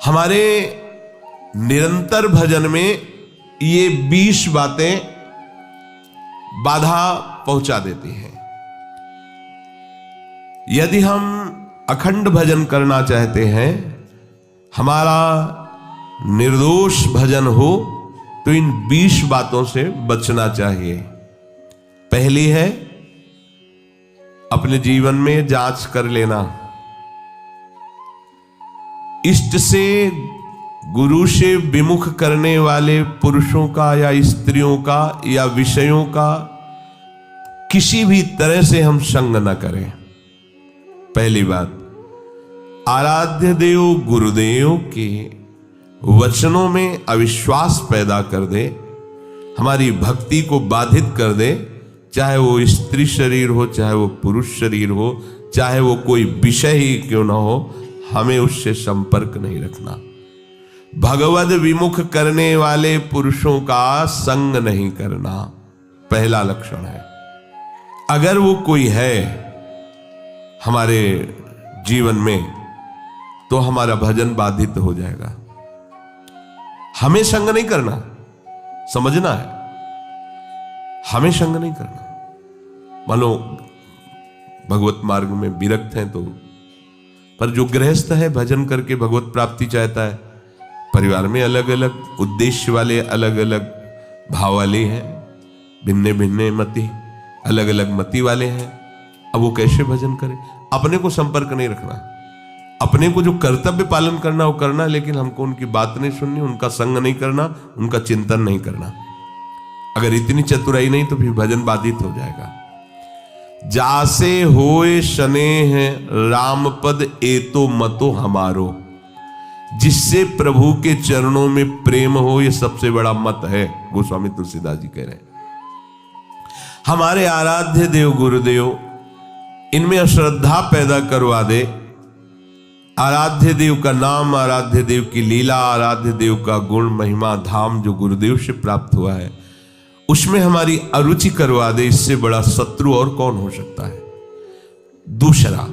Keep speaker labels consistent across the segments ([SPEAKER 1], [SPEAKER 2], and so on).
[SPEAKER 1] हमारे निरंतर भजन में ये 20 बातें बाधा पहुंचा देती हैं। यदि हम अखंड भजन करना चाहते हैं, हमारा निर्दोष भजन हो, तो इन 20 बातों से बचना चाहिए। पहली है अपने जीवन में जांच कर लेना। इष्ट से, गुरु से विमुख करने वाले पुरुषों का या स्त्रियों का या विषयों का किसी भी तरह से हम संग न करें। पहली बात, आराध्य देव गुरुदेव के वचनों में अविश्वास पैदा कर दे, हमारी भक्ति को बाधित कर दे, चाहे वो स्त्री शरीर हो, चाहे वो पुरुष शरीर हो, चाहे वो कोई विषय ही क्यों ना हो, हमें उससे संपर्क नहीं रखना। भगवद विमुख करने वाले पुरुषों का संग नहीं करना पहला लक्षण है। अगर वो कोई है हमारे जीवन में, तो हमारा भजन बाधित हो जाएगा। हमें संग नहीं करना, समझना है, हमें संग नहीं करना। मान लो भगवत मार्ग में विरक्त हैं तो, पर जो गृहस्थ है भजन करके भगवत प्राप्ति चाहता है, परिवार में अलग अलग उद्देश्य वाले, अलग अलग भाव वाले हैं, भिन्ने भिन्ने मति, अलग अलग मति वाले हैं। अब वो कैसे भजन करें? अपने को संपर्क नहीं रखना, अपने को जो कर्तव्य पालन करना वो करना, लेकिन हमको उनकी बात नहीं सुननी, उनका संग नहीं करना, उनका चिंतन नहीं करना। अगर इतनी चतुराई नहीं तो फिर भजन बाधित हो जाएगा। जासे होए स्नेह राम पद एतो मतो हमारो, जिससे प्रभु के चरणों में प्रेम हो, ये सबसे बड़ा मत है। गोस्वामी तुलसीदास जी कह रहे हैं। हमारे आराध्य देव गुरुदेव, इनमें अश्रद्धा पैदा करवा दे। आराध्य देव का नाम, आराध्य देव की लीला, आराध्य देव का गुण महिमा धाम जो गुरुदेव से प्राप्त हुआ है, उसमें हमारी अरुचि करवा दे। इससे बड़ा शत्रु और कौन हो सकता है? दूसरा,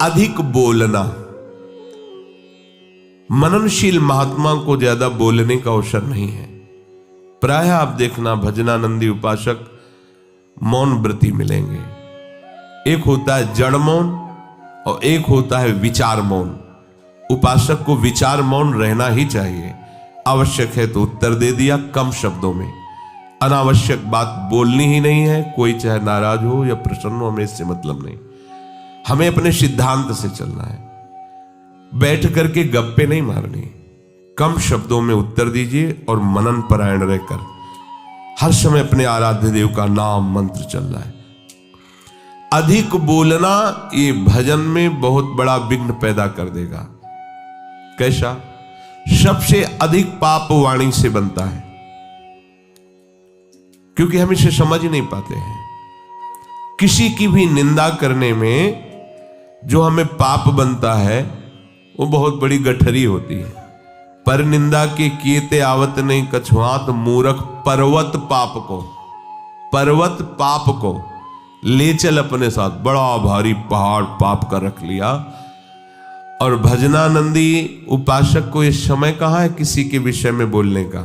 [SPEAKER 1] अधिक बोलना। मननशील महात्मा को ज्यादा बोलने का अवसर नहीं है। प्रायः आप देखना भजनानंदी उपासक मौन व्रती मिलेंगे। एक होता है जड़ मौन और एक होता है विचार मौन। उपासक को विचार मौन रहना ही चाहिए। आवश्यक है तो उत्तर दे दिया कम शब्दों में, अनावश्यक बात बोलनी ही नहीं है। कोई चाहे नाराज हो या प्रसन्न हो, हमें इससे मतलब नहीं। हमें अपने सिद्धांत से चलना है। बैठ करके गप्पे नहीं मारनी, कम शब्दों में उत्तर दीजिए और मनन परायण रहकर हर समय अपने आराध्य देव का नाम मंत्र चल रहा है। अधिक बोलना ये भजन में बहुत बड़ा विघ्न पैदा कर देगा। कैसा? सबसे अधिक पाप वाणी से बनता है, क्योंकि हम इसे समझ नहीं पाते हैं। किसी की भी निंदा करने में जो हमें पाप बनता है वो बहुत बड़ी गठरी होती है। पर निंदा के कीते आवत नहीं कछुआत, मूर्ख पर्वत पाप को, पर्वत पाप को ले चल अपने साथ। बड़ा भारी पहाड़ पाप का रख लिया। और भजनानंदी उपासक को ये समय कहाँ है किसी के विषय में बोलने का?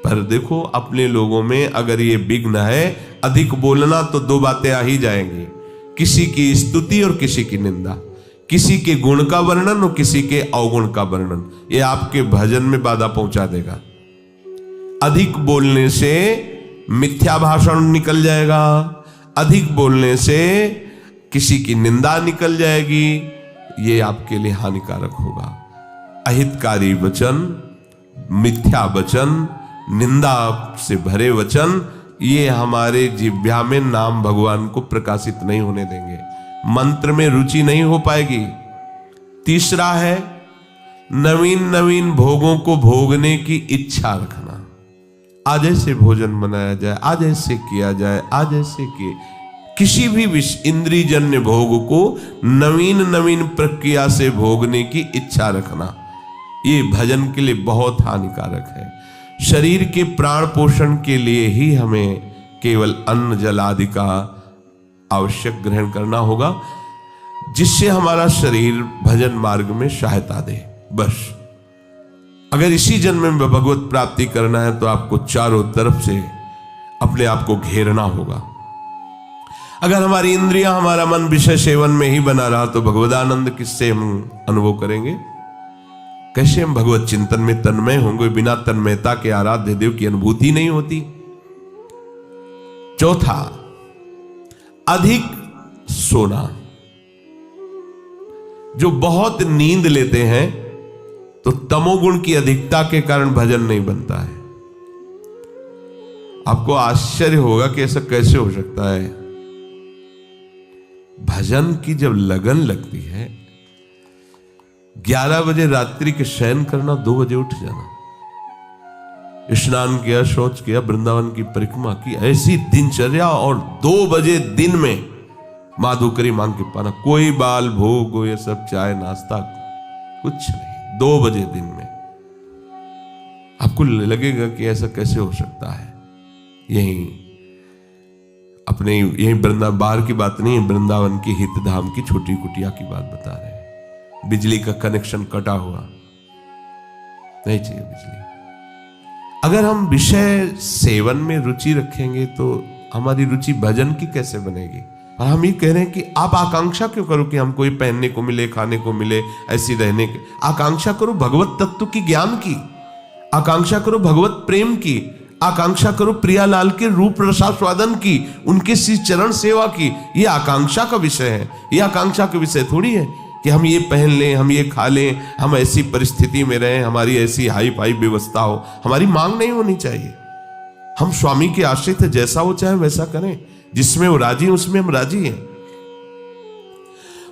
[SPEAKER 1] पर देखो अपने लोगों में अगर ये विघ्न है अधिक बोलना, तो दो बातें आ ही जाएंगी, किसी की स्तुति और किसी की निंदा, किसी के गुण का वर्णन और किसी के अवगुण का वर्णन। ये आपके भजन में बाधा पहुंचा देगा। अधिक बोलने से मिथ्या भाषण निकल जाएगा, अधिक बोलने से किसी की निंदा निकल जाएगी। ये आपके लिए हानिकारक होगा। अहितकारी वचन, मिथ्या वचन, निंदा से भरे वचन, ये हमारे जिह्वा में नाम भगवान को प्रकाशित नहीं होने देंगे। मंत्र में रुचि नहीं हो पाएगी। तीसरा है नवीन नवीन भोगों को भोगने की इच्छा रखना। आज ऐसे भोजन बनाया जाए, आज ऐसे किया जाए, आज ऐसे किए। किसी भी इंद्रियजन्य भोग को नवीन नवीन प्रक्रिया से भोगने की इच्छा रखना, ये भजन के लिए बहुत हानिकारक है। शरीर के प्राण पोषण के लिए ही हमें केवल अन्न जल आदि का आवश्यक ग्रहण करना होगा। जिससे हमारा शरीर भजन मार्ग में सहायता दे। बस अगर इसी जन्म में भगवत प्राप्ति करना है तो आपको चारों तरफ से अपने आप को घेरना होगा। अगर हमारी इंद्रियां, हमारा मन विषय सेवन में ही बना रहा तो भगवदानंद किससे हम अनुभव करेंगे? कैसे हम भगवत चिंतन में तन्मय होंगे? बिना तन्मयता के आराध्य देव की अनुभूति नहीं होती। चौथा, अधिक सोना। जो बहुत नींद लेते हैं तो तमोगुण की अधिकता के कारण भजन नहीं बनता है। आपको आश्चर्य होगा कि ऐसा कैसे हो सकता है। भजन की जब लगन लगती है, 11 बजे रात्रि के शयन करना, 2 बजे उठ जाना, स्नान किया, शौच किया, वृंदावन की परिक्रमा की, ऐसी दिनचर्या, और 2 बजे दिन में माधुकरी मांग के पाना, कोई बाल भोग, ये सब चाय नाश्ता कुछ नहीं, 2 बजे दिन में। आपको लगेगा कि ऐसा कैसे हो सकता है। यही अपने, यही वृंदावन, बाहर की बात नहीं है, वृंदावन की हितधाम की छोटी कुटिया की बात बता रहे हैं। बिजली का कनेक्शन कटा हुआ, नहीं चाहिए बिजली। अगर हम विषय सेवन में रुचि रखेंगे तो हमारी रुचि भजन की कैसे बनेगी? और हम ये कह रहे हैं कि आप आकांक्षा क्यों करो कि हमको ये पहनने को मिले, खाने को मिले, ऐसी रहने की आकांक्षा करो, भगवत तत्व की ज्ञान की आकांक्षा करो, भगवत प्रेम की आकांक्षा करो, प्रियालाल के रूप रसास्वादन की, उनके श्री चरण सेवा की। ये आकांक्षा का विषय है, ये आकांक्षा का विषय थोड़ी है कि हम ये पहन लें, हम ये खा लें, हम ऐसी परिस्थिति में रहें, हमारी ऐसी हाई फाई व्यवस्था हो। हमारी मांग नहीं होनी चाहिए। हम स्वामी के आश्रित है, जैसा वो चाहे वैसा करें, जिसमें वो राजी उसमें हम राजी हैं।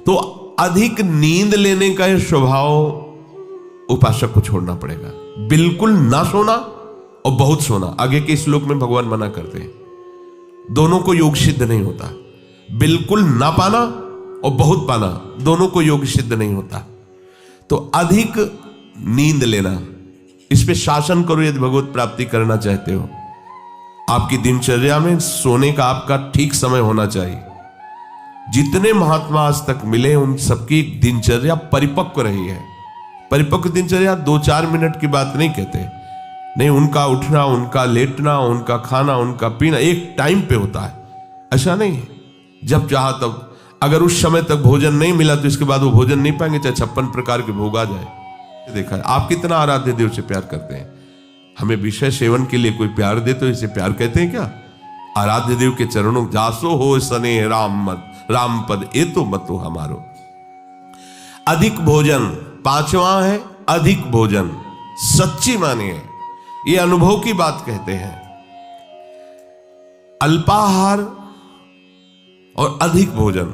[SPEAKER 1] तो अधिक नींद लेने का यह स्वभाव उपासक को छोड़ना पड़ेगा। बिल्कुल ना सोना और बहुत सोना, आगे के श्लोक में भगवान मना करते हैं, दोनों को योग सिद्ध नहीं होता। बिल्कुल ना पाना और बहुत पाना, दोनों को योग सिद्ध नहीं होता। तो अधिक नींद लेना, इस पे शासन करो यदि भगवत प्राप्ति करना चाहते हो। आपकी दिनचर्या में सोने का आपका ठीक समय होना चाहिए। जितने महात्मा आज तक मिले उन सबकी दिनचर्या परिपक्व रही है। परिपक्व दिनचर्या 2-4 मिनट की बात नहीं कहते, नहीं, उनका उठना, उनका लेटना, उनका खाना, उनका पीना एक टाइम पे होता है। ऐसा नहीं है जब चाहा तब। अगर उस समय तक भोजन नहीं मिला तो इसके बाद वो भोजन नहीं पाएंगे, चाहे 56 प्रकार के भोग आ जाए। देखा है आप कितना आराध्य देव से प्यार करते हैं। हमें विषय सेवन के लिए कोई प्यार दे तो इसे प्यार कहते हैं क्या? आराध्य देव के चरणों जासो हो सने राम मत, राम पद ए तो मतो हमारो। अधिक भोजन, 5वां है अधिक भोजन। सच्ची मानिए, ये अनुभव की बात कहते हैं। अल्पाहार और अधिक भोजन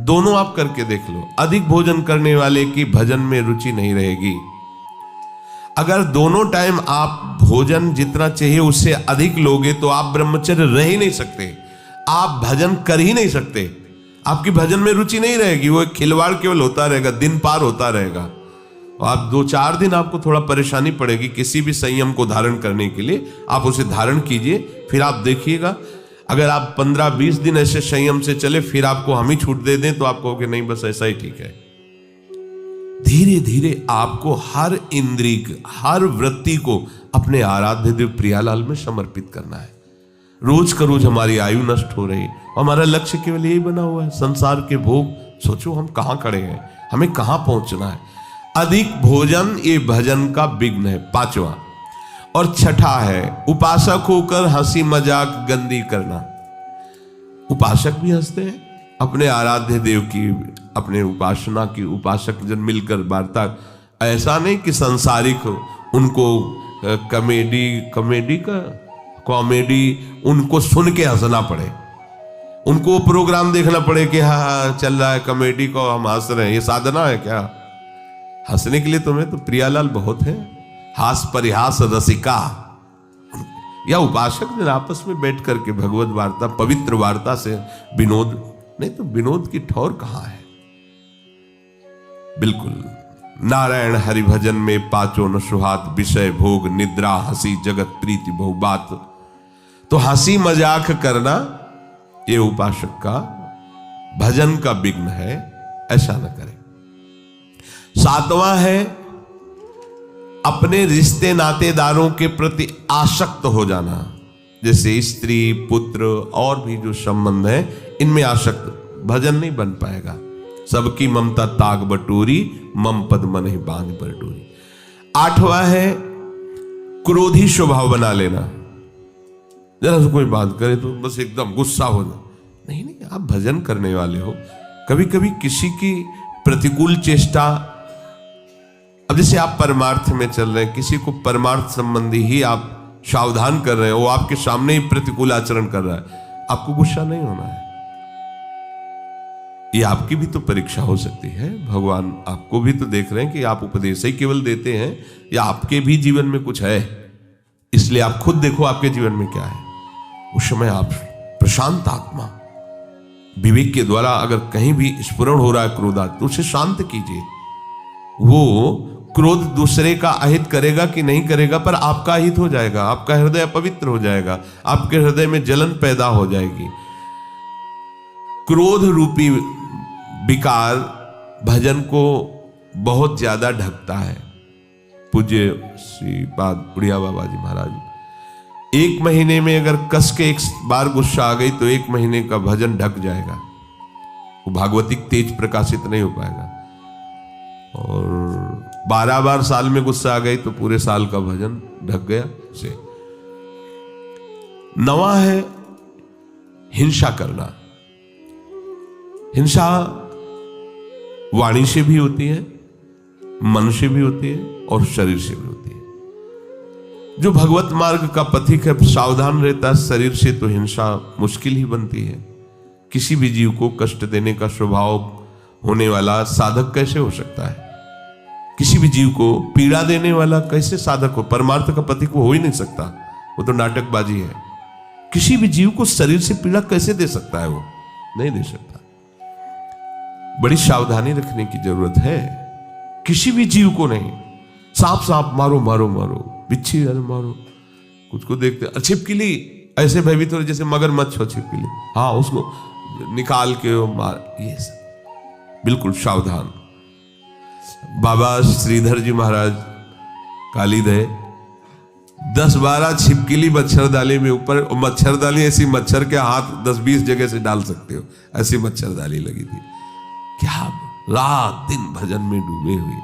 [SPEAKER 1] दोनों आप करके देख लो। अधिक भोजन करने वाले की भजन में रुचि नहीं रहेगी। अगर दोनों टाइम आप भोजन जितना चाहिए उससे अधिक लोगे तो आप ब्रह्मचर्य रह ही नहीं सकते, आप भजन कर ही नहीं सकते। आपकी भजन में रुचि नहीं रहेगी, वो एक खिलवाड़ केवल होता रहेगा, दिन पार होता रहेगा। और आप 2-4 दिन आपको थोड़ा परेशानी पड़ेगी किसी भी संयम को धारण करने के लिए। आप उसे धारण कीजिए, फिर आप देखिएगा अगर आप 15-20 दिन ऐसे संयम से चले, फिर आपको हम ही छूट दे दें तो आप कहोगे नहीं बस ऐसा ही ठीक है। धीरे धीरे आपको हर इंद्रिय, हर वृत्ति को अपने आराध्य देव प्रियालाल में समर्पित करना है। रोज का रोज हमारी आयु नष्ट हो रही, हमारा लक्ष्य केवल यही बना हुआ है, संसार के भोग। सोचो हम कहां खड़े हैं, हमें कहां पहुंचना है। अधिक भोजन ये भजन का विघ्न है, 5वां। और 6ठा है उपासक होकर हंसी मजाक गंदी करना। उपासक भी हंसते हैं अपने आराध्य देव की, अपने उपासना की, उपासक जन मिलकर वार्ता। ऐसा नहीं कि संसारिक हो, उनको कॉमेडी उनको सुन के हंसना पड़े, उनको वो प्रोग्राम देखना पड़े कि हाँ चल रहा है कॉमेडी को हम हंस रहे हैं। ये साधना है क्या? हंसने के लिए तुम्हें तो प्रियालाल बहुत है, हास परिहास रसिका। या उपासक ने आपस में बैठ करके भगवत वार्ता, पवित्र वार्ता से विनोद, नहीं तो विनोद की ठौर कहां है? बिल्कुल नारायण हरि भजन में 5 न सुहात, विषय भोग निद्रा हंसी जगत प्रीति बहु बात। तो हंसी मजाक करना ये उपासक का भजन का विघ्न है। ऐसा न करें। सातवां है अपने रिश्ते नातेदारों के प्रति आसक्त हो जाना, जैसे स्त्री, पुत्र और भी जो संबंध है इनमें आसक्त, भजन नहीं बन पाएगा। सबकी ममता ताग बटोरी, मम पद मन ही बांध बटोरी। आठवां है क्रोधी स्वभाव बना लेना, जरा से कोई बात करे तो बस एकदम गुस्सा हो जाए। नहीं नहीं, आप भजन करने वाले हो। कभी कभी किसी की प्रतिकूल चेष्टा, अब जैसे आप परमार्थ में चल रहे हैं, किसी को परमार्थ संबंधी ही आप सावधान कर रहे हैं, वो आपके सामने ही प्रतिकूल आचरण कर रहा है, आपको गुस्सा नहीं होना है। ये आपकी भी तो परीक्षा हो सकती है। भगवान आपको भी तो देख रहे हैं कि आप उपदेश ही केवल देते हैं या आपके भी जीवन में कुछ है, इसलिए आप खुद देखो आपके जीवन में क्या है। उस समय आप प्रशांत आत्मा विवेक के द्वारा अगर कहीं भी स्फुरण हो रहा है क्रोधा, तो उसे शांत कीजिए। वो क्रोध दूसरे का अहित करेगा कि नहीं करेगा, पर आपका अहित हो जाएगा, आपका हृदय अपवित्र हो जाएगा, आपके हृदय में जलन पैदा हो जाएगी। क्रोध रूपी विकार भजन को बहुत ज्यादा ढकता है। पूज्य श्री बुढ़िया बाबा जी महाराज, 1 महीने में अगर कस के एक बार गुस्सा आ गई तो 1 महीने का भजन ढक जाएगा, वो भागवतिक तेज प्रकाशित नहीं हो पाएगा। और 12 बार साल में गुस्सा आ गई तो पूरे साल का भजन ढक गया से। 9वां है हिंसा करना। हिंसा वाणी से भी होती है, मन से भी होती है और शरीर से भी होती है। जो भगवत मार्ग का पथिक है सावधान रहता है शरीर से, तो हिंसा मुश्किल ही बनती है। किसी भी जीव को कष्ट देने का स्वभाव होने वाला साधक कैसे हो सकता है? किसी भी जीव को पीड़ा देने वाला कैसे साधक हो? परमार्थ का पथिक वो हो ही नहीं सकता, वो तो नाटकबाजी है। किसी भी जीव को शरीर से पीड़ा कैसे दे सकता है? वो नहीं दे सकता। बड़ी सावधानी रखने की जरूरत है। किसी भी जीव को नहीं। सांप मारो मारो मारो, बिच्छी मारो, कुछ को देखते छिपकली ऐसे भयभीत हो जैसे मगरमच्छ हो छिपकली, हाँ उसको निकाल के मार, ये सब बिल्कुल सावधान। बाबा श्रीधर जी महाराज कालीदय 10-12 छिपकली मच्छरदानी में ऊपर, मच्छरदानी ऐसी मच्छर के हाथ 10-20 जगह से डाल सकते हो, ऐसी मच्छरदानी लगी थी। क्या रात दिन भजन में डूबे हुए।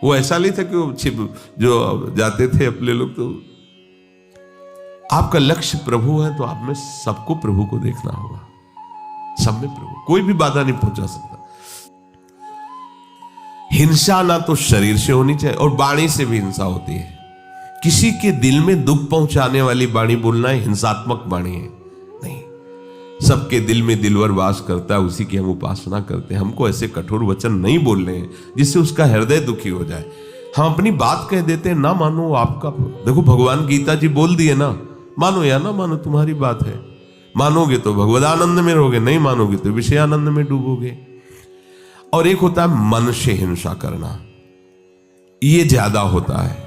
[SPEAKER 1] वो ऐसा नहीं था कि वो छिप जो जाते थे अपने लोग। तो आपका लक्ष्य प्रभु है तो आप में सबको प्रभु को देखना होगा, सब में प्रभु, कोई भी बाधा नहीं पहुंचा सकता। हिंसा ना तो शरीर से होनी चाहिए और वाणी से भी हिंसा होती है। किसी के दिल में दुख पहुंचाने वाली वाणी बोलना है हिंसात्मक वाणी है नहीं। सबके दिल में दिलवर वास करता है, उसी की हम उपासना करते हैं। हमको ऐसे कठोर वचन नहीं बोलने हैं जिससे उसका हृदय दुखी हो जाए। हम अपनी बात कह देते हैं, ना मानो आपका, देखो भगवान गीता जी बोल दिए ना, मानो या ना मानो तुम्हारी बात है। मानोगे तो भगवदानंद में रहोगे, नहीं मानोगे तो विषयानंद में डूबोगे। और एक होता है मन से हिंसा करना, ये ज्यादा होता है।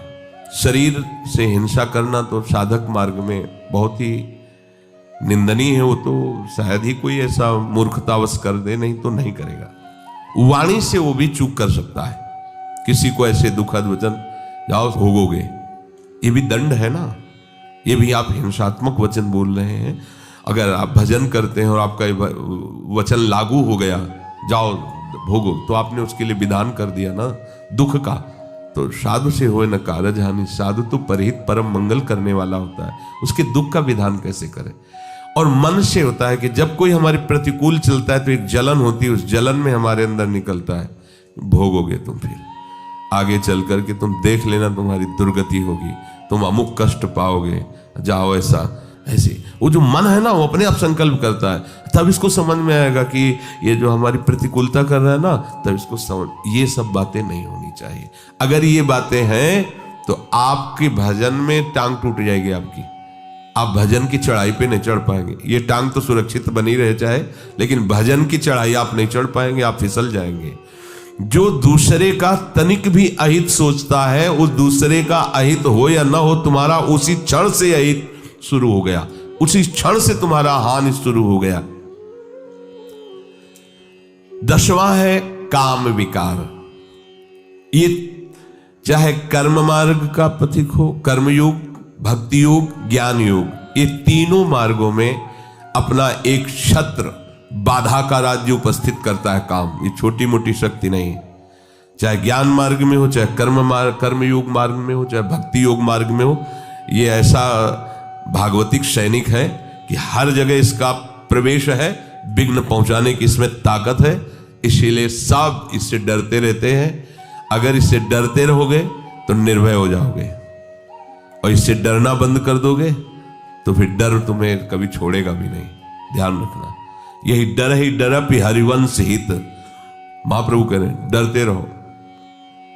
[SPEAKER 1] शरीर से हिंसा करना तो साधक मार्ग में बहुत ही निंदनीय है। वो तो शायद ही कोई ऐसा मूर्खतावश कर दे, नहीं तो नहीं करेगा। वाणी से वो भी चूक कर सकता है। किसी को ऐसे दुखद वचन, जाओ भोगोगे, ये भी दंड है ना। ये भी आप हिंसात्मक वचन बोल रहे हैं। अगर आप भजन करते हैं और आपका वचन लागू हो गया, जाओ भोगो, तो आपने उसके लिए विधान कर दिया ना दुख का। तो साधु से होए न कारज हानि, साधु तो परहित परम मंगल करने वाला होता है, उसके दुख का विधान कैसे करें। और मन से होता है कि जब कोई हमारे प्रतिकूल चलता है तो एक जलन होती है, उस जलन में हमारे अंदर निकलता है, भोगोगे तुम, फिर आगे चल करके तुम देख लेना तुम्हारी दुर्गति होगी, तुम अमुक कष्ट पाओगे, जाओ ऐसा ऐसे। वो जो मन है ना वो अपने आप संकल्प करता है, तब इसको समझ में आएगा कि ये जो हमारी प्रतिकूलता कर रहा है ना, तब इसको समझ, ये सब बातें नहीं होनी चाहिए। अगर ये बातें हैं तो आपके भजन में टांग टूट जाएगी आपकी, आप भजन की चढ़ाई पे नहीं चढ़ पाएंगे। ये टांग तो सुरक्षित बनी रहे चाहे, लेकिन भजन की चढ़ाई आप नहीं चढ़ पाएंगे, आप फिसल जाएंगे। जो दूसरे का तनिक भी अहित सोचता है, उस दूसरे का अहित हो या ना हो, तुम्हारा उसी क्षण से अहित शुरू हो गया, उसी क्षण से तुम्हारा हानि शुरू हो गया। 10वां है काम विकार। ये चाहे कर्म मार्ग का पथिक हो, कर्मयोग, भक्ति योग, ज्ञान योग, ये तीनों मार्गों में अपना एक छत्र बाधा का राज्य उपस्थित करता है काम। ये छोटी मोटी शक्ति नहीं, चाहे ज्ञान मार्ग में हो, चाहे कर्मयोग मार्ग में हो, चाहे भक्ति योग मार्ग में हो। ये ऐसा भागवतिक सैनिक है कि हर जगह इसका प्रवेश है, विघ्न पहुंचाने की इसमें ताकत है। इसीलिए सब इससे डरते रहते हैं। अगर इससे डरते रहोगे तो निर्भय हो जाओगे, और इससे डरना बंद कर दोगे तो फिर डर तुम्हें कभी छोड़ेगा भी नहीं। ध्यान रखना, यही डर ही डरपि हरिवंश हित। महाप्रभु कह रहे हैं डरते रहो।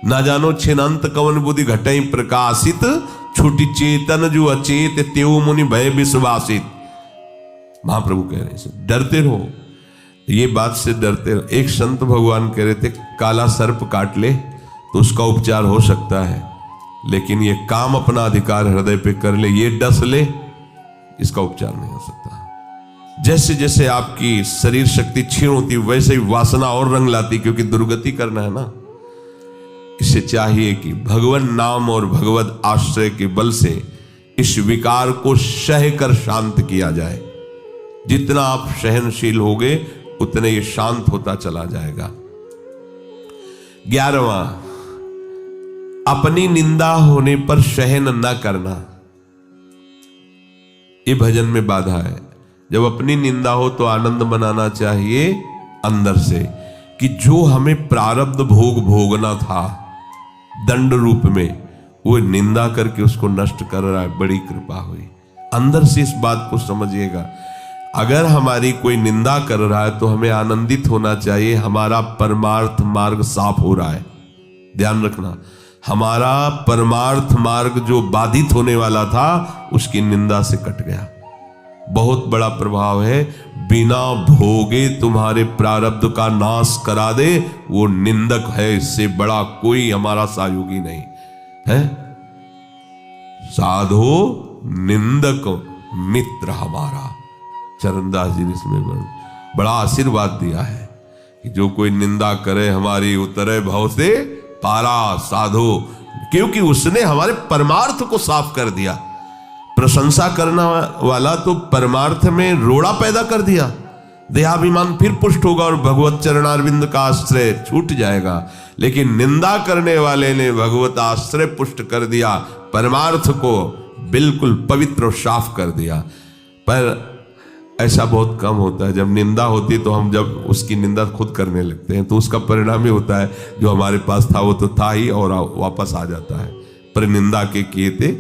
[SPEAKER 1] ना जानो छिनंत कवन बुद्धि घटई प्रकाशित, छुटी चेतन जो अचेत तेऊ मुनि भय विश्वासित। महाप्रभु कह रहे हैं डरते रहो, ये बात से डरते रहो। एक संत भगवान कह रहे थे काला सर्प काट ले तो उसका उपचार हो सकता है, लेकिन ये काम अपना अधिकार हृदय पे कर ले, ये डस ले, इसका उपचार नहीं हो सकता। जैसे जैसे आपकी शरीर शक्ति क्षीण होती वैसे ही वासना और रंग लाती, क्योंकि दुर्गति करना है ना। इसे चाहिए कि भगवान नाम और भगवत आश्रय के बल से इस विकार को सह कर शांत किया जाए। जितना आप सहनशील होगे उतने ये शांत होता चला जाएगा। 11वां, अपनी निंदा होने पर सहन न करना। ये भजन में बाधा है। जब अपनी निंदा हो तो आनंद मनाना चाहिए अंदर से, कि जो हमें प्रारब्ध भोग भोगना था दंड रूप में, वो निंदा करके उसको नष्ट कर रहा है। बड़ी कृपा हुई। अंदर से इस बात को समझिएगा। अगर हमारी कोई निंदा कर रहा है तो हमें आनंदित होना चाहिए, हमारा परमार्थ मार्ग साफ हो रहा है। ध्यान रखना, हमारा परमार्थ मार्ग जो बाधित होने वाला था उसकी निंदा से कट गया। बहुत बड़ा प्रभाव है। बिना भोगे तुम्हारे प्रारब्ध का नाश करा दे वो निंदक है, इससे बड़ा कोई हमारा सहयोगी नहीं है। साधो निंदक मित्र हमारा। चरणदास जी ने इसमें बड़ा आशीर्वाद दिया है कि जो कोई निंदा करे हमारी उतरे भव से पारा। साधो, क्योंकि उसने हमारे परमार्थ को साफ कर दिया। प्रशंसा करना वाला तो परमार्थ में रोड़ा पैदा कर दिया, देहाभिमान फिर पुष्ट होगा और भगवत चरणारविंद का आश्रय छूट जाएगा। लेकिन निंदा करने वाले ने भगवत आश्रय पुष्ट कर दिया, परमार्थ को बिल्कुल पवित्र और साफ कर दिया। पर ऐसा बहुत कम होता है। जब निंदा होती तो हम जब उसकी निंदा खुद करने लगते हैं तो उसका परिणाम ही होता है जो हमारे पास था वो तो था ही और वापस आ जाता है। पर निंदा के किए थे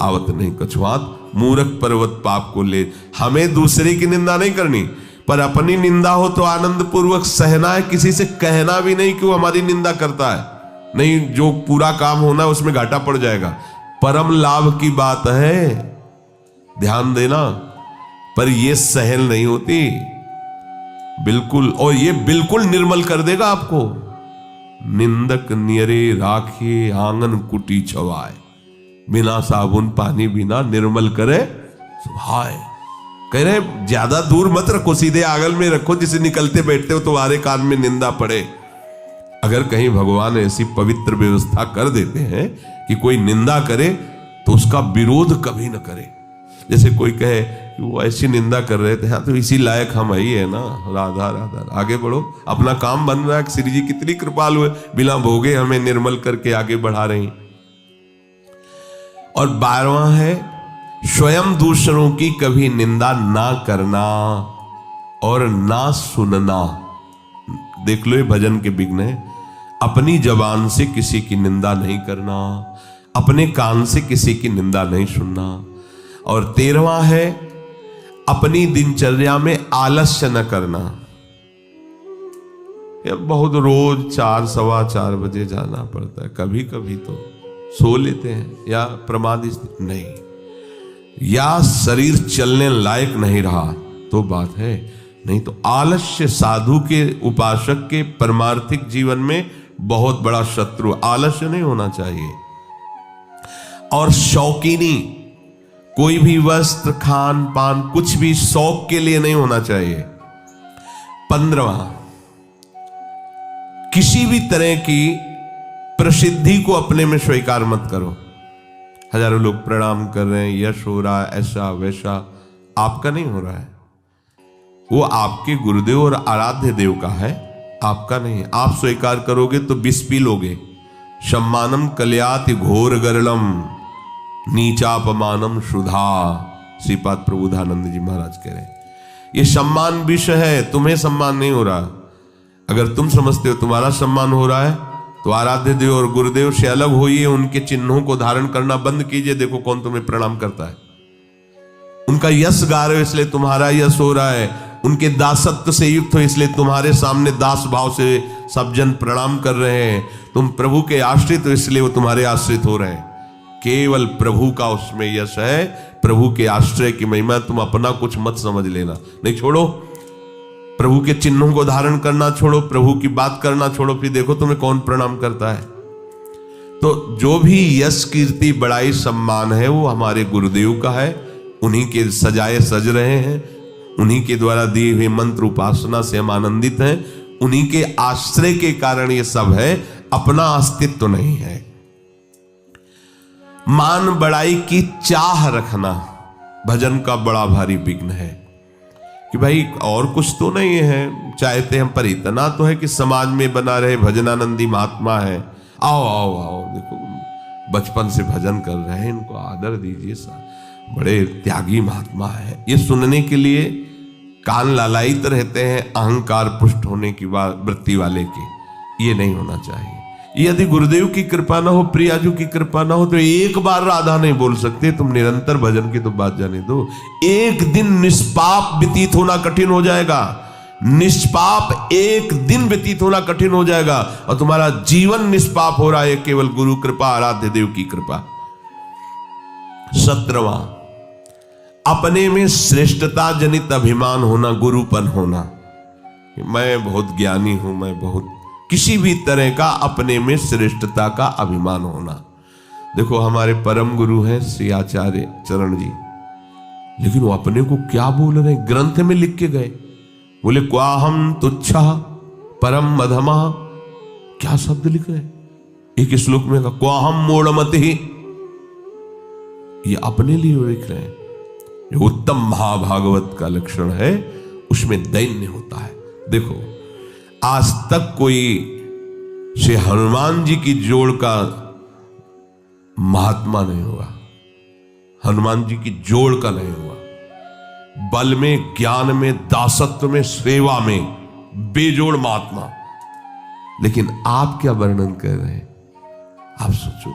[SPEAKER 1] आवत नहीं कछुआत, मूर्ख पर्वत पाप को ले। हमें दूसरे की निंदा नहीं करनी, पर अपनी निंदा हो तो आनंद पूर्वक सहना है। किसी से कहना भी नहीं कि वो हमारी निंदा करता है, नहीं, जो पूरा काम होना है उसमें घाटा पड़ जाएगा। परम लाभ की बात है, ध्यान देना। पर ये सहल नहीं होती बिल्कुल, और ये बिल्कुल निर्मल कर देगा आपको। निंदक नियरे राखिए आंगन कुटी छवाए, बिना साबुन पानी बिना निर्मल करे सुहाए। कह रहे ज्यादा दूर मत रखो, सीधे आंगन में रखो, जिसे निकलते बैठते हो तुम्हारे कान में निंदा पड़े। अगर कहीं भगवान ऐसी पवित्र व्यवस्था कर देते हैं कि कोई निंदा करे तो उसका विरोध कभी न करे। जैसे कोई कहे कि वो ऐसी निंदा कर रहे थे, हाँ तो इसी लायक हम ही है ना, राधा राधा, आगे बढ़ो, अपना काम बन रहा है। श्री जी कितनी कृपालु है, बिना भोगे हमें निर्मल करके आगे बढ़ा रही। और 12वां है स्वयं दूसरों की कभी निंदा ना करना और ना सुनना। देख लो ये भजन के विघ्न है। अपनी जबान से किसी की निंदा नहीं करना, अपने कान से किसी की निंदा नहीं सुनना। और 13वां है अपनी दिनचर्या में आलस्य न करना। ये बहुत रोज 4 सवा 4 बजे जाना पड़ता है, कभी कभी तो सो लेते हैं या प्रमादी नहीं, या शरीर चलने लायक नहीं रहा तो बात है, नहीं तो आलस्य साधु के उपासक के परमार्थिक जीवन में बहुत बड़ा शत्रु। आलस्य नहीं होना चाहिए। और शौकीनी, कोई भी वस्त्र खान पान कुछ भी शौक के लिए नहीं होना चाहिए। 15वां किसी भी तरह की प्रसिद्धि को अपने में स्वीकार मत करो। हजारों लोग प्रणाम कर रहे हैं, यश हो रहा है, ऐसा वैसा, आपका नहीं हो रहा है। वो आपके गुरुदेव और आराध्य देव का है, आपका नहीं। आप स्वीकार करोगे तो विष पी लोगे। सम्मानम कल्याति घोर गरलम नीचापमानम सुधा, श्रीपाद प्रबोधानंद जी महाराज कह रहे हैं। ये सम्मान विष है, तुम्हें सम्मान नहीं हो रहा। अगर तुम समझते हो तुम्हारा सम्मान हो रहा है तो आराध्य देव और गुरुदेव से अलग होइए, उनके चिन्हों को धारण करना बंद कीजिए। देखो कौन तुम्हें प्रणाम करता है। उनका यश गा रहे हो इसलिए तुम्हारा यश हो रहा है, उनके दासत्व से युक्त हो इसलिए तुम्हारे सामने दास भाव से सब जन प्रणाम कर रहे हैं। तुम प्रभु के आश्रित हो इसलिए वो तुम्हारे आश्रित हो रहे हैं। केवल प्रभु का उसमें यश है, प्रभु के आश्रय की महिमा। तुम अपना कुछ मत समझ लेना, नहीं छोड़ो। प्रभु के चिन्हों को धारण करना छोड़ो, प्रभु की बात करना छोड़ो, फिर देखो तुम्हें कौन प्रणाम करता है। तो जो भी यश कीर्ति बड़ाई सम्मान है वो हमारे गुरुदेव का है। उन्हीं के सजाए सज रहे हैं, उन्हीं के द्वारा दिए हुए मंत्र उपासना से हम आनंदित हैं। उन्हीं के आश्रय के कारण ये सब है, अपना अस्तित्व नहीं है। मान बड़ाई की चाह रखना भजन का बड़ा भारी विघ्न है कि भाई और कुछ तो नहीं है, चाहते हम, पर इतना तो है कि समाज में बना रहे भजनानंदी महात्मा है, आओ आओ आओ, देखो बचपन से भजन कर रहे हैं, इनको आदर दीजिए, बड़े त्यागी महात्मा है। ये सुनने के लिए कान लालायित रहते हैं अहंकार पुष्ट होने की वृत्ति वाले के। ये नहीं होना चाहिए। यदि गुरुदेव की कृपा ना हो, प्रियाजू की कृपा ना हो, तो एक बार राधा नहीं बोल सकते। तुम निरंतर भजन की तो बात जाने दो। एक दिन निष्पाप व्यतीत होना कठिन हो जाएगा। निष्पाप एक दिन व्यतीत होना कठिन हो जाएगा और तुम्हारा जीवन निष्पाप हो रहा है केवल गुरु कृपा, आराध्य देव की कृपा। 17वां, अपने में श्रेष्ठता जनित अभिमान होना, गुरुपन होना। मैं बहुत ज्ञानी हूं, मैं बहुत, किसी भी तरह का अपने में श्रेष्ठता का अभिमान होना। देखो हमारे परम गुरु हैं श्री आचार्य चरण जी, लेकिन वो अपने को क्या बोल रहे हैं, ग्रंथ में लिख के गए, बोले क्वाहम तुच्छा परम मधमा। क्या शब्द लिख रहे हैं एक श्लोक में, क्वाहम मूढ़मति। ये अपने लिए लिख रहे हैं। ये उत्तम महाभागवत का लक्षण है, उसमें दैन्य होता है। देखो आज तक कोई श्री हनुमान जी की जोड़ का महात्मा नहीं हुआ, हनुमान जी की जोड़ का नहीं हुआ। बल में, ज्ञान में, दासत्व में, सेवा में बेजोड़ महात्मा। लेकिन आप क्या वर्णन कर रहे हैं? आप सोचो,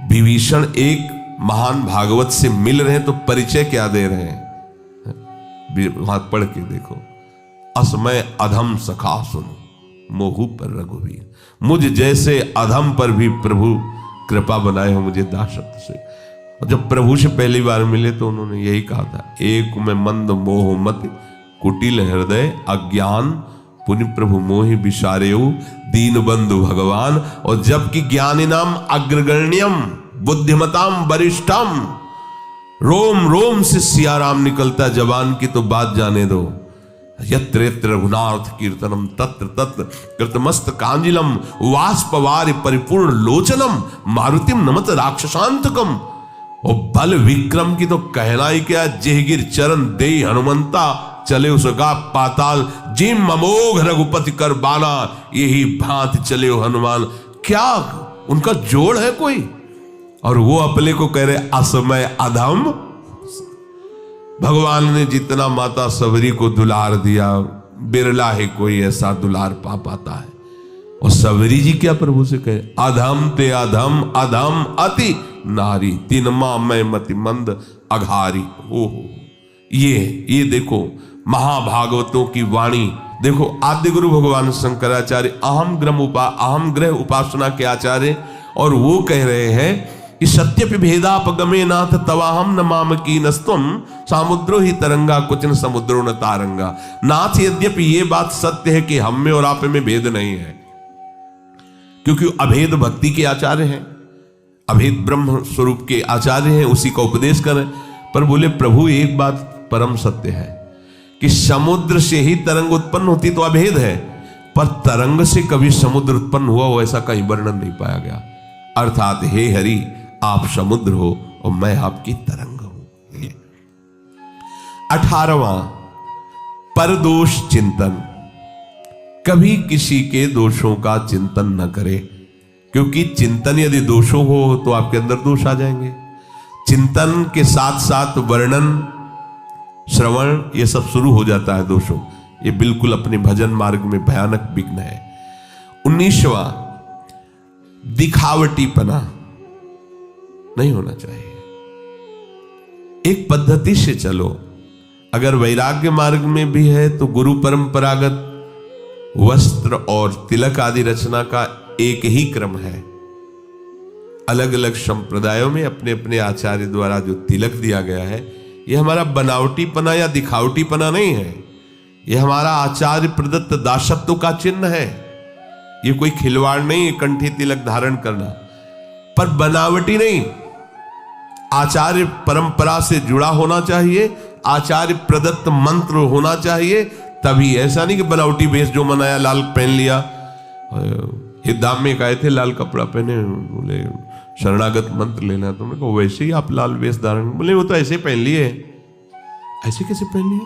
[SPEAKER 1] विभीषण एक महान भागवत से मिल रहे हैं तो परिचय क्या दे रहे हैं? वहां पढ़ के देखो, असमय अधम सखा सुनो मोहू पर रघुवीर। मुझ जैसे अधम पर भी प्रभु कृपा बनाए हो मुझे दासत्व से। और जब प्रभु से पहली बार मिले तो उन्होंने यही कहा था, एक में मंद मोह मत कुटिल हृदय अज्ञान पुनि प्रभु मोहि विसारेऊ दीन बंधु भगवान। और जबकि ज्ञानी नाम अग्रगण्यम बुद्धिमताम वरिष्ठम, रोम रोम से सियाराम निकलता, जवान की तो बात जाने दो। यत्र यत्र रघुनाथ कीर्तनम तत्र तत्र कृतमस्त कांजिलम वाष्पवारि परिपूर्ण लोचनम मारुतिम नमत राक्षसांतकम। और बल विक्रम की तो कहना ही क्या, जेहगिर चरण दे हनुमंता चले उसका पाताल, जिम अमोघ रघुपति कर बाना यही भांति चले हो हनुमान। क्या उनका जोड़ है कोई? और वो अपने को कह रहे असमय अधम। भगवान ने जितना माता सबरी को दुलार दिया, बिरला है कोई ऐसा दुलार पा पाता है। और सबरी जी क्या प्रभु से कहे, अधम ते अधम अधम अति नारी तिनमा मैं मति मंद अघारी। हो ये देखो महाभागवतों की वाणी। देखो आद्य गुरु भगवान शंकराचार्य अहम ग्रह उपासना के आचार्य, और वो कह रहे हैं कि सत्यपि भेदापगमे नाथ तवाहम न माम की नस्तम सामुद्रो ही तरंगा कुचन समुद्रो न तारंगा। नाथ यद्यपि ये बात सत्य है कि हम में और आप में भेद नहीं है, क्योंकि अभेद भक्ति के आचार्य हैं, अभेद ब्रह्म स्वरूप के आचार्य हैं, उसी का उपदेश करें। पर बोले प्रभु एक बात परम सत्य है कि समुद्र से ही तरंग उत्पन्न होती तो अभेद है, पर तरंग से कभी समुद्र उत्पन्न हुआ हो ऐसा कहीं वर्णन नहीं पाया गया। अर्थात हे हरि, आप समुद्र हो और मैं आपकी तरंग हूं। 18वां परदोष चिंतन। कभी किसी के दोषों का चिंतन न करे, क्योंकि चिंतन यदि दोषों हो तो आपके अंदर दोष आ जाएंगे। चिंतन के साथ साथ वर्णन, श्रवण, ये सब शुरू हो जाता है दोषों। ये बिल्कुल अपने भजन मार्ग में भयानक विघ्न है। 19वां दिखावटीपना नहीं होना चाहिए। एक पद्धति से चलो। अगर वैराग्य मार्ग में भी है तो गुरु परंपरागत वस्त्र और तिलक आदि रचना का एक ही क्रम है। अलग अलग संप्रदायों में अपने अपने आचार्य द्वारा जो तिलक दिया गया है, यह हमारा बनावटीपना या दिखावटीपना नहीं है। यह हमारा आचार्य प्रदत्त दासत्व का चिन्ह है। यह कोई खिलवाड़ नहीं है कंठी तिलक धारण करना, पर बनावटी नहीं। आचार्य परंपरा से जुड़ा होना चाहिए, आचार्य प्रदत्त मंत्र होना चाहिए, तभी। ऐसा नहीं कि बनावटी वेश जो मनाया, लाल पहन लिया। हिदाम में कहे थे लाल कपड़ा पहने, बोले शरणागत मंत्र लेना, तो मैं कहा वैसे ही आप लाल वेश धारण, बोले वो तो ऐसे पहन लिए। ऐसे कैसे पहन लिए?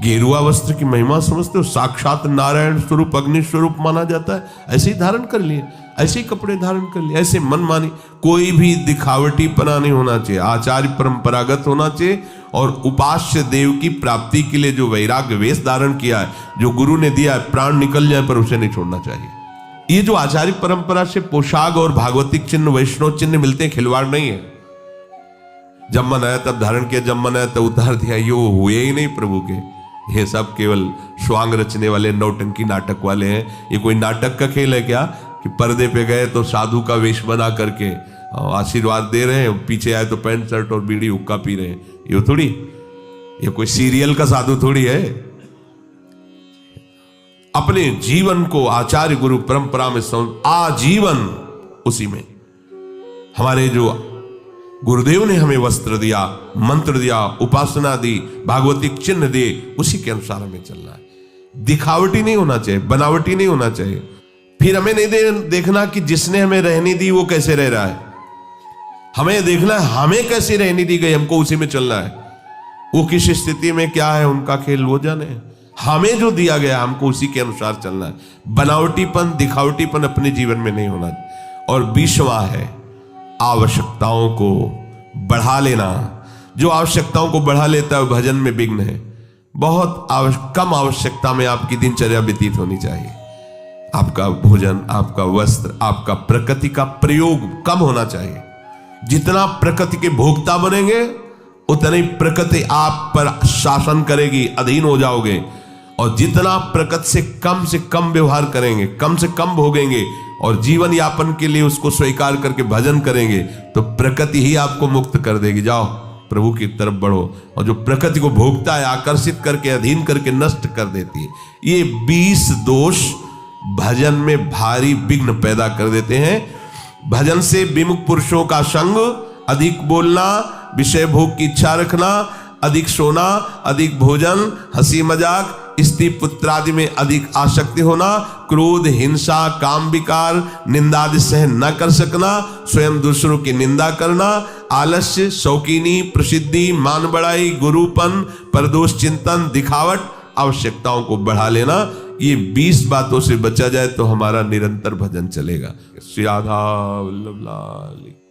[SPEAKER 1] गेरुआ वस्त्र की महिमा समझते हो? साक्षात नारायण स्वरूप, अग्नि स्वरूप माना जाता है। ऐसे ही धारण कर लिए, ऐसे ही कपड़े धारण कर लिए, ऐसे मन मानी। कोई भी दिखावटीपना नहीं होना चाहिए, आचार्य परंपरागत होना चाहिए। और उपास्य देव की प्राप्ति के लिए जो वैराग्य वेश धारण किया है, जो गुरु ने दिया है, प्राण निकल जाए पर उसे नहीं छोड़ना चाहिए। ये जो आचार्य परंपरा से पोशाक और भागवतिक चिन्ह, वैष्णव चिन्ह मिलते हैं, खिलवाड़ नहीं है। जब मन आया तब धारण किया, जब मन आया तब उतार दिया, ये हुए ही नहीं प्रभु के। ये सब केवल स्वांग रचने वाले, नौटंकी नाटक वाले हैं। ये कोई नाटक का खेल है क्या कि पर्दे पे गए तो साधु का वेश बना करके आशीर्वाद दे रहे हैं, पीछे आए तो पैंट शर्ट और बीड़ी हुक्का पी रहे हैं? ये थोड़ी, ये कोई सीरियल का साधु थोड़ी है। अपने जीवन को आचार्य गुरु परंपरा में आजीवन उसी में। हमारे जो गुरुदेव ने हमें वस्त्र दिया, मंत्र दिया, उपासना दी, भागवतिक चिन्ह दिए, उसी के अनुसार हमें चलना है। दिखावटी नहीं होना चाहिए, बनावटी नहीं होना चाहिए। फिर हमें नहीं देखना कि जिसने हमें रहनी दी वो कैसे रह रहा है। हमें देखना है हमें कैसे रहनी दी गई, हमको उसी में चलना है। वो किस स्थिति में क्या है, उनका खेल वो जाने। हमें जो दिया गया हमको उसी के अनुसार चलना है। बनावटीपन, दिखावटीपन अपने जीवन में नहीं होना। और 20वां है आवश्यकताओं को बढ़ा लेना। जो आवश्यकताओं को बढ़ा लेता है भजन में विघ्न है। बहुत कम आवश्यकता में आपकी दिनचर्या व्यतीत होनी चाहिए। आपका भोजन, आपका वस्त्र, आपका प्रकृति का प्रयोग कम होना चाहिए। जितना प्रकृति के भोक्ता बनेंगे उतनी प्रकृति आप पर शासन करेगी, अधीन हो जाओगे। और जितना प्रकृति से कम व्यवहार करेंगे, कम से कम भोगेंगे और जीवन यापन के लिए उसको स्वीकार करके भजन करेंगे, तो प्रकृति ही आपको मुक्त कर देगी। जाओ प्रभु की तरफ बढ़ो। और जो प्रकृति को भोगता है, आकर्षित करके, अधीन करके नष्ट कर देती है। ये 20 दोष भजन में भारी विघ्न पैदा कर देते हैं। भजन से विमुख पुरुषों का संग, अधिक बोलना, विषय भोग की इच्छा रखना, अधिक सोना, अधिक भोजन, हंसी मजाक, स्त्री पुत्र आदि में अधिक आसक्ति होना, क्रोध, हिंसा, काम विकार, निंदा आदि सहन न कर सकना, स्वयं दूसरों की निंदा करना, आलस्य, शौकीनी, प्रसिद्धि, मान बढ़ाई, गुरुपन, परदोष चिंतन, दिखावट, आवश्यकताओं को बढ़ा लेना। ये 20 बातों से बचा जाए तो हमारा निरंतर भजन चलेगा। श्री राधा वल्लभ लाल।